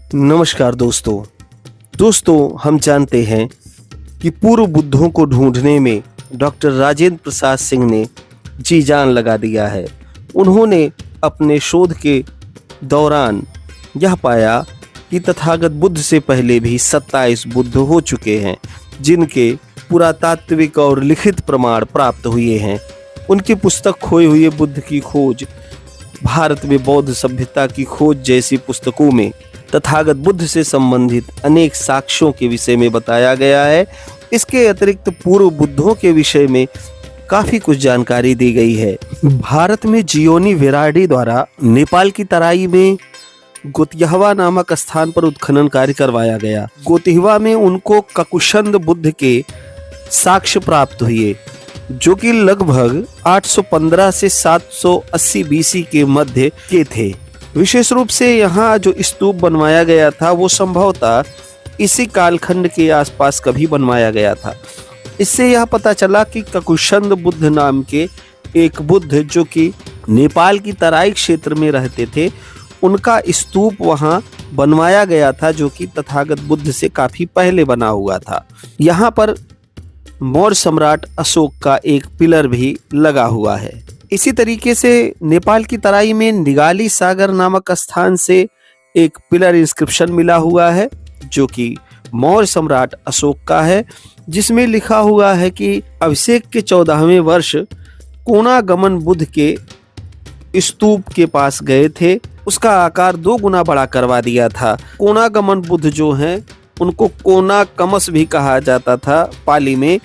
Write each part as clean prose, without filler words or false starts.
नमस्कार दोस्तों हम जानते हैं कि पूर्व बुद्धों को ढूंढने में डॉक्टर राजेंद्र प्रसाद सिंह ने जी जान लगा दिया है। उन्होंने अपने शोध के दौरान यह पाया कि तथागत बुद्ध से पहले भी 27 बुद्ध हो चुके हैं, जिनके पुरातात्विक और लिखित प्रमाण प्राप्त हुए हैं। उनकी पुस्तक खोए हुए बुद्ध की खोज, भारत में बौद्ध सभ्यता की खोज जैसी पुस्तकों में तथागत बुद्ध से संबंधित अनेक साक्ष्यों के विषय में बताया गया है। इसके अतिरिक्त पूर्व बुद्धों के विषय में काफी कुछ जानकारी दी गई है। भारत में जियोनी वेराडी द्वारा नेपाल की तराई में गोतिहवा नामक स्थान पर उत्खनन कार्य करवाया गया। गोतिहवा में उनको ककुशंद बुद्ध के साक्ष्य प्राप्त हुए, जो कि लगभग 815 से 780 बीसी के मध्य के थे। विशेष रूप से यहाँ जो स्तूप बनवाया गया था वो संभवतः इसी कालखंड के आसपास कभी बनवाया गया था। इससे यह पता चला कि ककुशंद बुद्ध नाम के एक बुद्ध जो कि नेपाल की तराई क्षेत्र में रहते थे, उनका स्तूप वहाँ बनवाया गया था, जो कि तथागत बुद्ध से काफी पहले बना हुआ था। यहाँ पर मौर्य सम्राट अशोक का एक पिलर भी लगा हुआ है। इसी तरीके से नेपाल की तराई में निगाली सागर नामक स्थान से एक पिलर इंस्क्रिप्शन मिला हुआ है, जो कि मौर्य सम्राट अशोक का है, जिसमें लिखा हुआ है कि अभिषेक के 14वें वर्ष कोनागमन बुद्ध के स्तूप के पास गए थे। उसका आकार 2 गुना बड़ा करवा दिया था। कोनागमन बुद्ध जो हैं उनको कोनाकमस भी कहा जाता था पाली में।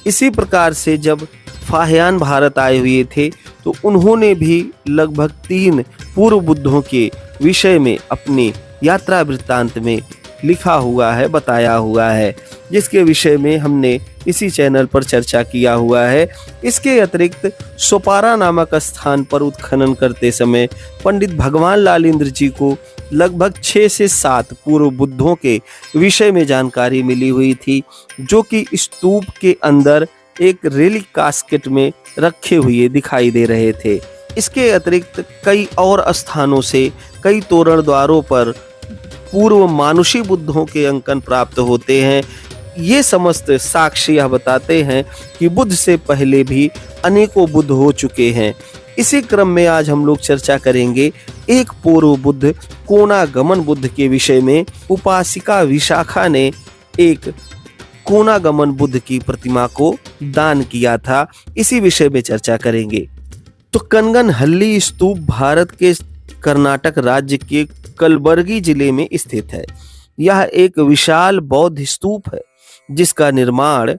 इसी प्रकार से जब फाहियान भारत आए हुए थे तो उन्होंने भी लगभग 3 पूर्व बुद्धों के विषय में अपनी यात्रा वृत्तांत में लिखा हुआ है, बताया हुआ है, जिसके विषय में हमने इसी चैनल पर चर्चा किया हुआ है। इसके अतिरिक्त सोपारा नामक स्थान पर उत्खनन करते समय पंडित भगवान लाल इंद्र जी को लगभग 6 से 7 पूर्व बुद्धों के विषय में जानकारी मिली हुई थी, जो कि स्तूप के अंदर एक रेलिक कास्केट में रखे हुए दिखाई दे रहे थे। इसके अतिरिक्त कई और स्थानों से कई तोरण द्वारों पर पूर्व मानुषी बुद्धों के अंकन प्राप्त होते हैं। ये समस्त साक्ष्य यह बताते हैं कि बुद्ध से पहले भी अनेकों बुद्ध हो चुके हैं। इसी क्रम में आज हम लोग चर्चा करेंगे एक पूर्व बुद्ध कोनागमन बुद्ध के विषय में। उपासिका विशाखा ने एक कोनागमन बुद्ध की प्रतिमा को दान किया था। इसी विषय में चर्चा करेंगे। तो कनगनहल्ली स्तूप भारत के कर्नाटक राज्य के कलबुर्गी जिले में स्थित है। यह एक विशाल बौद्ध स्तूप है, जिसका निर्माण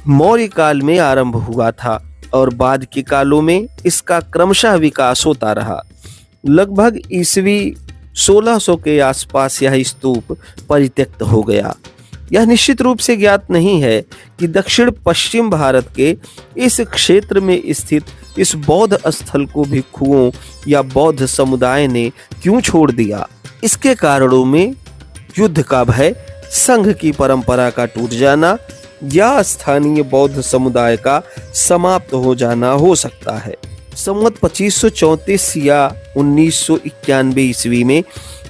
मौर्य काल में आरंभ हुआ था और बाद के कालों में इसका क्रमशः विकास होता रहा। लगभग ईस्वी 1600 के आसपास यह स्तूप परित्यक्त हो गया। यह निश्चित रूप से ज्ञात नहीं है कि दक्षिण पश्चिम भारत के इस क्षेत्र में स्थित इस बौद्ध स्थल को भिक्षुओं या बौद्ध समुदाय ने क्यों छोड़ दिया। इसके कारणों में युद्ध का भय, संघ की परंपरा का टूट जाना या स्थानीय बौद्ध समुदाय का समाप्त हो जाना हो सकता है। संवत 2534 या 1991 ईस्वी में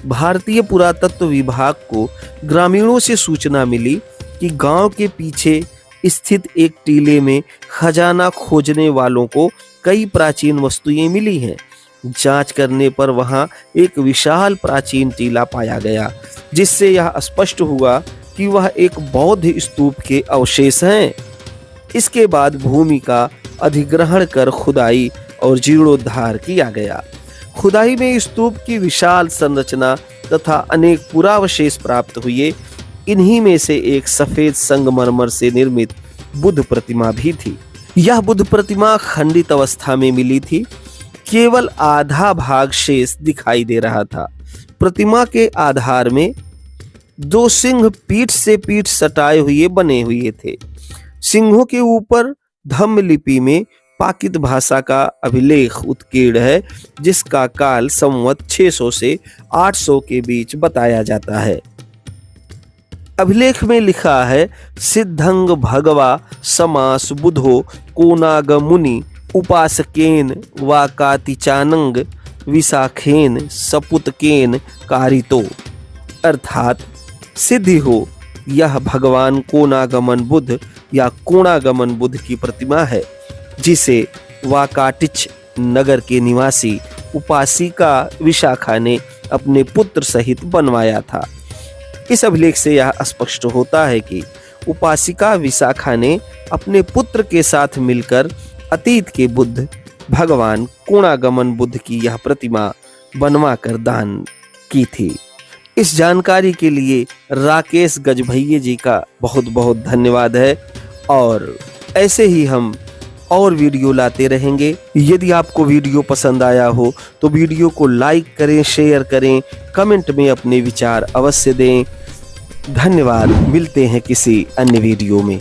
भारतीय पुरातत्व विभाग को ग्रामीणों से सूचना मिली कि गांव के पीछे स्थित एक टीले में खजाना खोजने वालों को कई प्राचीन वस्तुएं मिली हैं। जांच करने पर वहां एक विशाल प्राचीन टीला पाया गया, जिससे यह स्पष्ट हुआ कि वह एक बौद्ध स्तूप के अवशेष हैं। इसके बाद भूमि का अधिग्रहण कर खुदाई और जीर्णोद्धार किया गया। खुदाई में स्तूप की विशाल संरचना तथा अनेक पुरावशेष प्राप्त हुए। इन्हीं में से एक सफेद संगमरमर से निर्मित बुद्ध प्रतिमा भी थी। यह बुद्ध प्रतिमा खंडित अवस्था में मिली थी, केवल आधा भाग शेष दिखाई दे रहा था। प्रतिमा के आधार में 2 सिंह पीठ से पीठ सटाए हुए बने हुए थे। सिंहों के ऊपर धम्म लिपि में पाकित भाषा का अभिलेख उत्कीर्ण है, जिसका काल संवत 600 से 800 के बीच बताया जाता है। अभिलेख में लिखा है, सिद्धंग भगवा समास बुधो कोनागमुनि उपासकेन वाकातिचानंग विशाखेन सपुतकेन कारितो, अर्थात सिद्धि हो यह भगवान कोणागमन बुद्ध या कोणागमन बुद्ध की प्रतिमा है, जिसे वाकाटिच नगर के निवासी उपासिका विशाखा ने अपने पुत्र सहित बनवाया था। इस अभिलेख से यह स्पष्ट होता है कि उपासिका विशाखा ने अपने पुत्र के साथ मिलकर अतीत के बुद्ध भगवान कोणागमन बुद्ध की यह प्रतिमा बनवाकर दान की थी। इस जानकारी के लिए राकेश गजभैये जी का बहुत बहुत धन्यवाद है और ऐसे ही हम और वीडियो लाते रहेंगे। यदि आपको वीडियो पसंद आया हो तो वीडियो को लाइक करें, शेयर करें, कमेंट में अपने विचार अवश्य दें। धन्यवाद। मिलते हैं किसी अन्य वीडियो में।